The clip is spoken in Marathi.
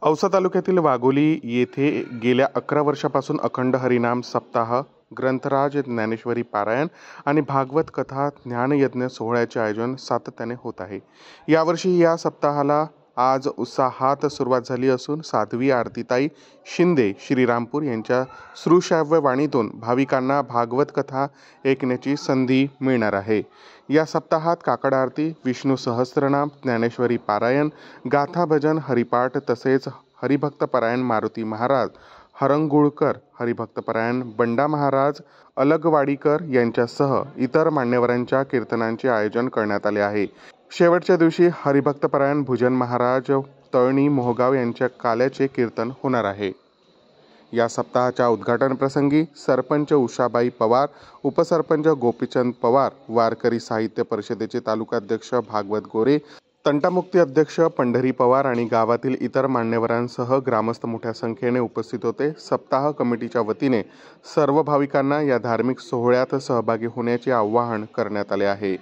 औसा तालुक्यातील वाघोली येथे गेल्या 11 वर्षापासून अखंड हरिनाम सप्ताह, ग्रंथराज ज्ञानेश्वरी पारायण आणि भागवत कथा ज्ञानयज्ञ सोहळ्याचे आयोजन सातत्याने होत आहे। यावर्षी या सप्ताहाला आज उत्साहात सुरुवात झाली असून साध्वी आरतीताई शिंदे श्रीरामपूर यांच्या श्रुश्राव्य वाणीतून भाविकांना भागवत कथा ऐकण्याची संधी मिळणार आहे। या सप्ताहात काकड आरती, विष्णू सहस्त्रनाम, ज्ञानेश्वरी पारायण, गाथा भजन, हरिपाठ तसेच हरिभक्तपरायण मारुती महाराज हरंगुळकर, हरिभक्तपरायण बंडा महाराज अलगवाडीकर यांच्यासह इतर मान्यवरांच्या कीर्तनांचे आयोजन करण्यात आले आहे। शेवटच्या दिवशी हरिभक्तपरायण भुजन महाराज तळणी मोहगाव यांच्या काल्याचे कीर्तन होणार आहे। या सप्ताहाच्या उद्घाटन प्रसंगी सरपंच उषाबाई पवार, उपसरपंच गोपीचंद पवार, वारकरी साहित्य परिषदेचे तालुकाध्यक्ष भागवत गोरे, तंटामुक्ती अध्यक्ष पंढरी पवार आणि गावातील इतर मान्यवरांसह ग्रामस्थ मोठ्या संख्येने उपस्थित होते। सप्ताह कमिटीच्या वतीने सर्व भाविकांना या धार्मिक सोहळ्यात सहभागी होण्याचे आवाहन करण्यात आले आहे।